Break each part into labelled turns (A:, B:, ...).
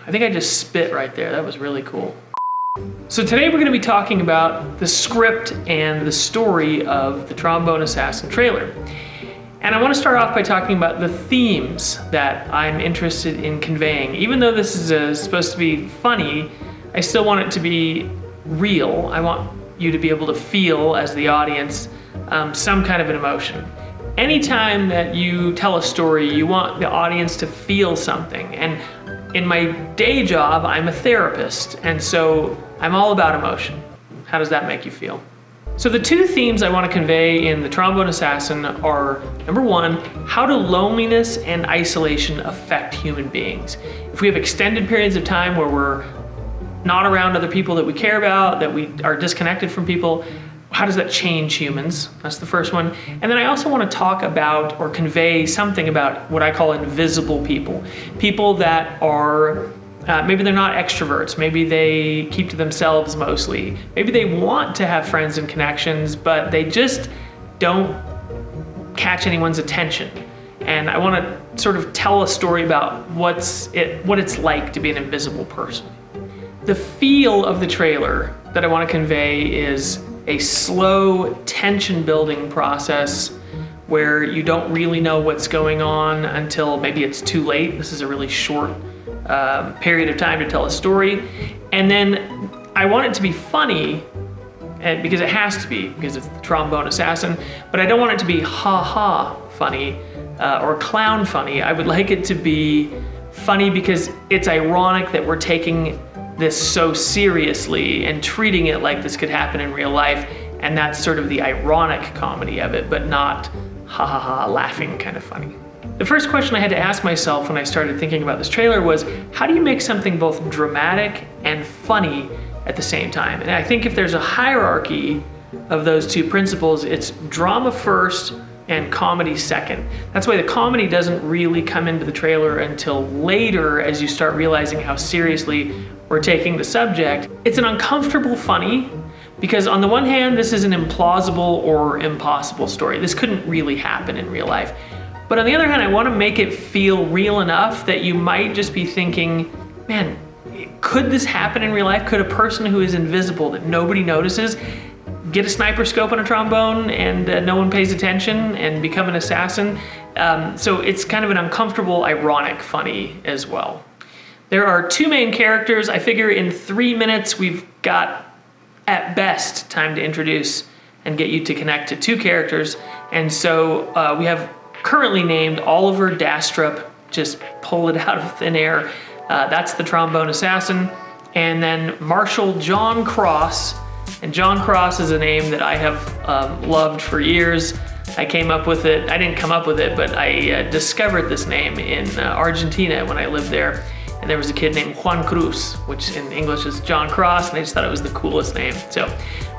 A: I think I just spit right there. That was really cool. So today we're going to be talking about the script and the story of the Trombone Assassin trailer. And I want to start off by talking about the themes that I'm interested in conveying. Even though this is supposed to be funny, I still want it to be real. I want you to be able to feel, as the audience, some kind of an emotion. Anytime that you tell a story, you want the audience to feel something. And in my day job, I'm a therapist, and so I'm all about emotion. How does that make you feel? So the two themes I want to convey in the Trombone Assassin are, number one, how do loneliness and isolation affect human beings? If we have extended periods of time where we're not around other people that we care about, that we are disconnected from people, how does that change humans? That's the first one. And then I also want to talk about or convey something about what I call invisible people. People that are, maybe they're not extroverts, maybe they keep to themselves mostly. Maybe they want to have friends and connections, but they just don't catch anyone's attention. And I want to sort of tell a story about what it's like to be an invisible person. The feel of the trailer that I want to convey is a slow tension building process where you don't really know what's going on until maybe it's too late. This is a really short period of time to tell a story. And then I want it to be funny, because it has to be, because it's the Trombone Assassin, but I don't want it to be ha-ha funny or clown funny. I would like it to be funny because it's ironic that we're taking this so seriously and treating it like this could happen in real life, and that's sort of the ironic comedy of it, but not ha ha ha laughing kind of funny. The first question I had to ask myself when I started thinking about this trailer was, how do you make something both dramatic and funny at the same time? And I think if there's a hierarchy of those two principles, it's drama first and comedy second. That's why the comedy doesn't really come into the trailer until later, as you start realizing how seriously we're taking the subject. It's an uncomfortable funny, because on the one hand, this is an implausible or impossible story. This couldn't really happen in real life. But on the other hand, I want to make it feel real enough that you might just be thinking, man, could this happen in real life? Could a person who is invisible, that nobody notices, get a sniper scope on a trombone and no one pays attention and become an assassin? So it's kind of an uncomfortable, ironic funny as well. There are two main characters. I figure in 3 minutes, we've got, at best, time to introduce and get you to connect to two characters. And so we have currently named Oliver Dastrup, just pull it out of thin air. That's the Trombone Assassin. And then Marshal John Cross. And John Cross is a name that I have loved for years. I came up with it. I didn't come up with it, but I discovered this name in Argentina when I lived there. And there was a kid named Juan Cruz, which in English is John Cross, and I just thought it was the coolest name. So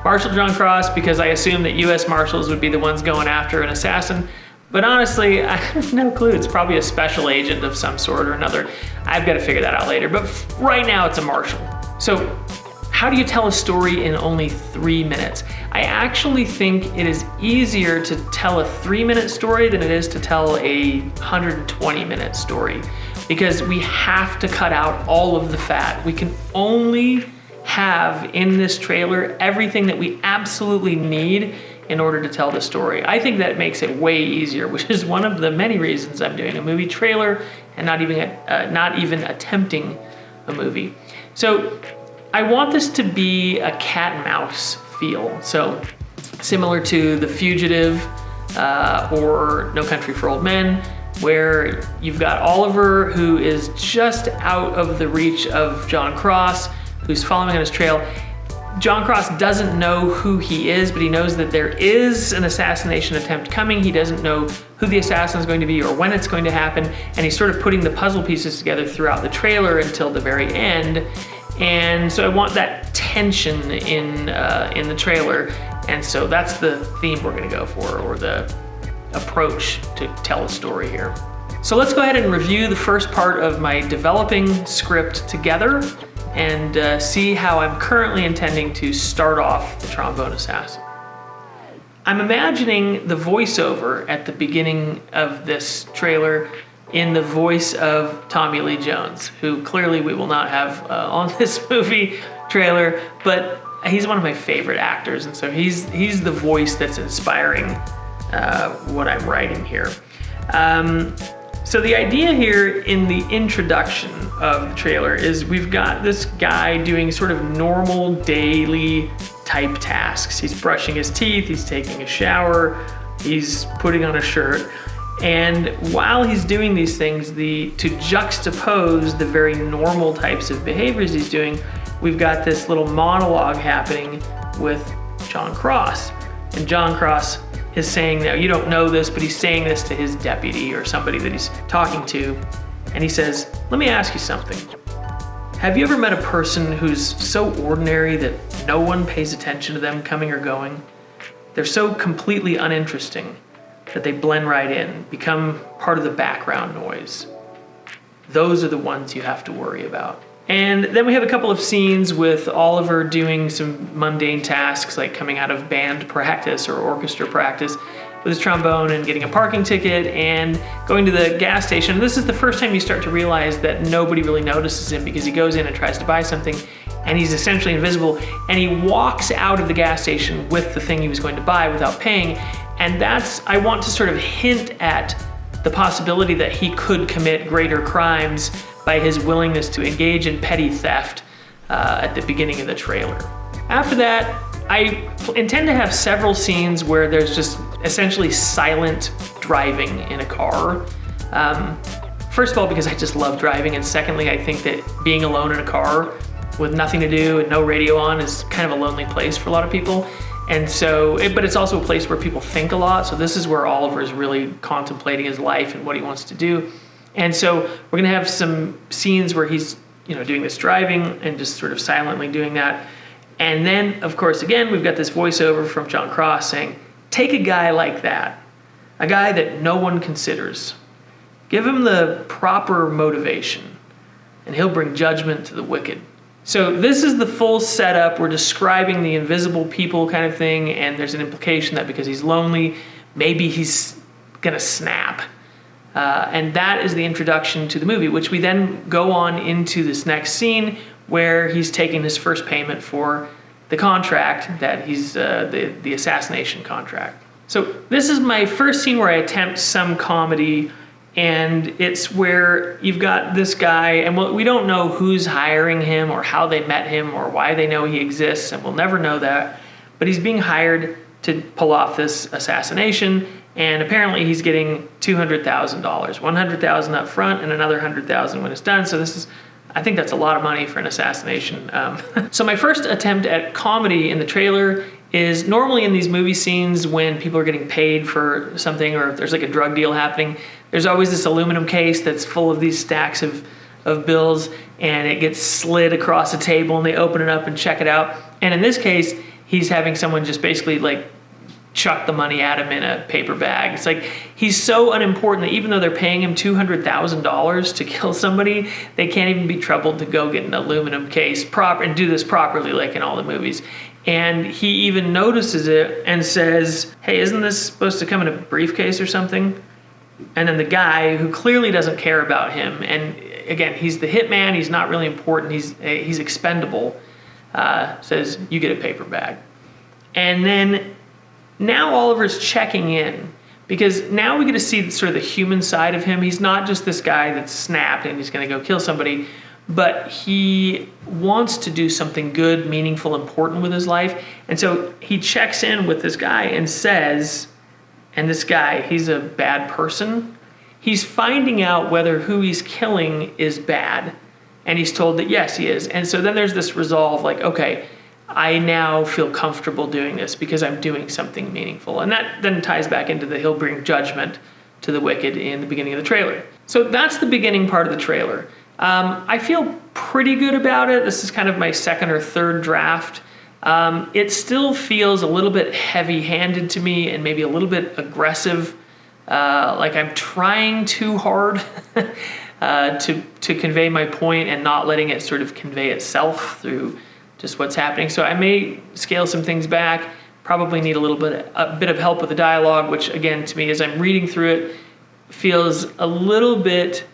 A: Marshal John Cross, because I assumed that US Marshals would be the ones going after an assassin. But honestly, I have no clue. It's probably a special agent of some sort or another. I've got to figure that out later. But right now, it's a marshal. So how do you tell a story in only 3 minutes? I actually think it is easier to tell a 3-minute story than it is to tell a 120-minute story, because we have to cut out all of the fat. We can only have in this trailer everything that we absolutely need in order to tell the story. I think that makes it way easier, which is one of the many reasons I'm doing a movie trailer and not even attempting a movie. So I want this to be a cat and mouse feel. So similar to The Fugitive or No Country for Old Men, where you've got Oliver, who is just out of the reach of John Cross, who's following on his trail. John Cross doesn't know who he is, but he knows that there is an assassination attempt coming. He doesn't know who the assassin is going to be or when it's going to happen, and he's sort of putting the puzzle pieces together throughout the trailer until the very end. And so I want that tension in the trailer, and so that's the theme we're going to go for, or the approach to tell a story here. So let's go ahead and review the first part of my developing script together and see how I'm currently intending to start off the Trombone Assassin. I'm imagining the voiceover at the beginning of this trailer in the voice of Tommy Lee Jones, who clearly we will not have on this movie trailer, but he's one of my favorite actors, and so he's the voice that's inspiring what I'm writing here. So the idea here in the introduction of the trailer is we've got this guy doing sort of normal daily type tasks. He's brushing his teeth, he's taking a shower, he's putting on a shirt. And while he's doing these things, to juxtapose the very normal types of behaviors he's doing, we've got this little monologue happening with John Cross. And John Cross is saying, now you don't know this, but he's saying this to his deputy or somebody that he's talking to. And he says, let me ask you something. Have you ever met a person who's so ordinary that no one pays attention to them coming or going? They're so completely uninteresting that they blend right in, become part of the background noise. Those are the ones you have to worry about. And then we have a couple of scenes with Oliver doing some mundane tasks like coming out of band practice or orchestra practice with his trombone and getting a parking ticket and going to the gas station. This is the first time you start to realize that nobody really notices him because he goes in and tries to buy something and he's essentially invisible, and he walks out of the gas station with the thing he was going to buy without paying. And I want to sort of hint at the possibility that he could commit greater crimes by his willingness to engage in petty theft at the beginning of the trailer. After that, I intend to have several scenes where there's just essentially silent driving in a car. First of all, because I just love driving, and secondly, I think that being alone in a car with nothing to do and no radio on is kind of a lonely place for a lot of people. And so, but it's also a place where people think a lot. So this is where Oliver is really contemplating his life and what he wants to do. And so we're gonna have some scenes where he's, doing this driving and just sort of silently doing that. And then, of course, again, we've got this voiceover from John Cross saying, take a guy like that, a guy that no one considers, give him the proper motivation, and he'll bring judgment to the wicked. So this is the full setup. We're describing the invisible people kind of thing, and there's an implication that because he's lonely, maybe he's gonna snap. And that is the introduction to the movie, which we then go on into this next scene where he's taking his first payment for the contract that he's, the assassination contract. So this is my first scene where I attempt some comedy, and it's where you've got this guy, and we don't know who's hiring him or how they met him or why they know he exists, and we'll never know that, but he's being hired to pull off this assassination, and apparently he's getting $200,000, $100,000 up front and another $100,000 when it's done. So I think that's a lot of money for an assassination. So my first attempt at comedy in the trailer is normally in these movie scenes when people are getting paid for something or if there's like a drug deal happening, there's always this aluminum case that's full of these stacks of bills, and it gets slid across the table and they open it up and check it out. And in this case, he's having someone just basically like chuck the money at him in a paper bag. It's like he's so unimportant that even though they're paying him $200,000 to kill somebody, they can't even be troubled to go get an aluminum case and do this properly like in all the movies. And he even notices it and says, hey, isn't this supposed to come in a briefcase or something? And then the guy, who clearly doesn't care about him, and again, he's the hitman, he's not really important, he's expendable, says, you get a paper bag. And then now Oliver's checking in, because now we get to see sort of the human side of him. He's not just this guy that's snapped and he's gonna go kill somebody, but he wants to do something good, meaningful, important with his life. And so he checks in with this guy and says, and this guy, he's a bad person. He's finding out whether who he's killing is bad. And he's told that yes, he is. And so then there's this resolve like, okay, I now feel comfortable doing this because I'm doing something meaningful. And that then ties back into the he'll bring judgment to the wicked in the beginning of the trailer. So that's the beginning part of the trailer. I feel pretty good about it. This is kind of my second or third draft. It still feels a little bit heavy-handed to me and maybe a little bit aggressive, like I'm trying too hard to convey my point and not letting it sort of convey itself through just what's happening. So I may scale some things back, probably need a bit of help with the dialogue, which again, to me, as I'm reading through it, feels a little bit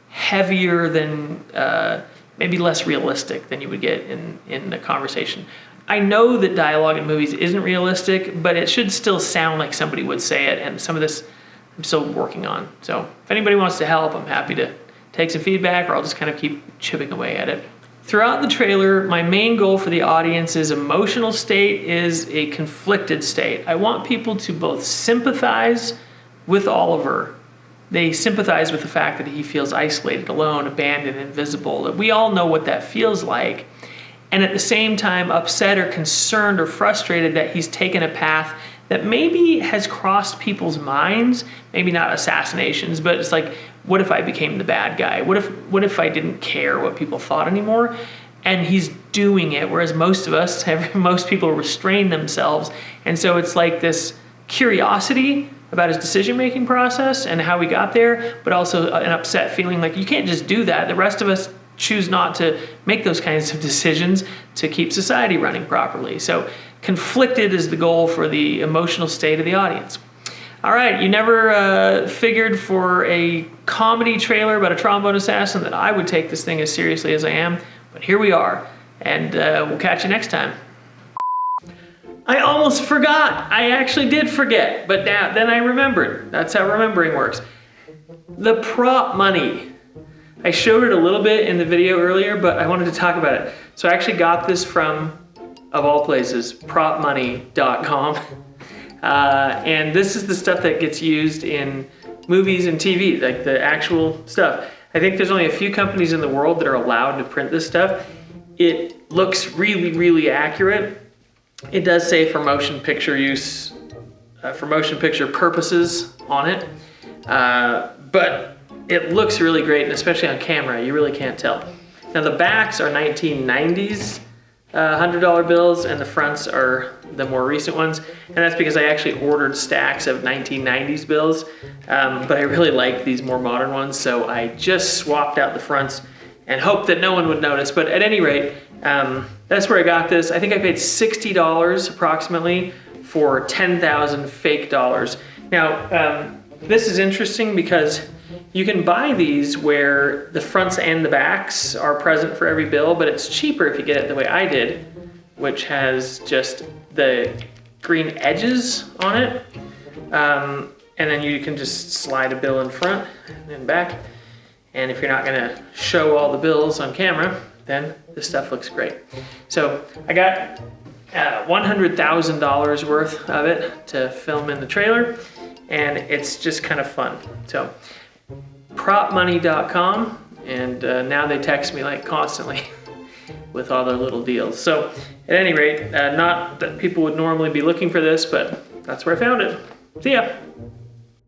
A: heavier than, maybe less realistic than you would get in a conversation. I know that dialogue in movies isn't realistic, but it should still sound like somebody would say it, and some of this I'm still working on. So if anybody wants to help, I'm happy to take some feedback, or I'll just kind of keep chipping away at it. Throughout the trailer, my main goal for the audience's emotional state is a conflicted state. I want people to both sympathize with Oliver. They sympathize with the fact that he feels isolated, alone, abandoned, invisible. That we all know what that feels like. And at the same time, upset or concerned or frustrated that he's taken a path that maybe has crossed people's minds. Maybe not assassinations, but it's like, what if I became the bad guy? What if I didn't care what people thought anymore? And he's doing it, whereas most of us, most people restrain themselves. And so it's like this curiosity about his decision-making process and how we got there, but also an upset feeling like you can't just do that. The rest of us choose not to make those kinds of decisions to keep society running properly. So conflicted is the goal for the emotional state of the audience. All right, you never figured for a comedy trailer about a trombone assassin that I would take this thing as seriously as I am, but here we are, and we'll catch you next time. I almost forgot. I actually did forget, but then I remembered. That's how remembering works. The prop money. I showed it a little bit in the video earlier, but I wanted to talk about it. So I actually got this from, of all places, propmoney.com. And this is the stuff that gets used in movies and TV, like the actual stuff. I think there's only a few companies in the world that are allowed to print this stuff. It looks really, really accurate. It does say for motion picture use, for motion picture purposes on it. But it looks really great, and especially on camera, you really can't tell. Now the backs are 1990s $100 bills, and the fronts are the more recent ones. And that's because I actually ordered stacks of 1990s bills, but I really like these more modern ones, so I just swapped out the fronts and hoped that no one would notice. But at any rate, that's where I got this. I think I paid $60 approximately for 10,000 fake dollars. Now, this is interesting because you can buy these where the fronts and the backs are present for every bill, but it's cheaper if you get it the way I did, which has just the green edges on it. And then you can just slide a bill in front and back. And if you're not gonna show all the bills on camera, then this stuff looks great. So I got $100,000 worth of it to film in the trailer, and it's just kind of fun. So propmoney.com, and now they text me like constantly with all their little deals. So at any rate, not that people would normally be looking for this, but that's where I found it. See ya.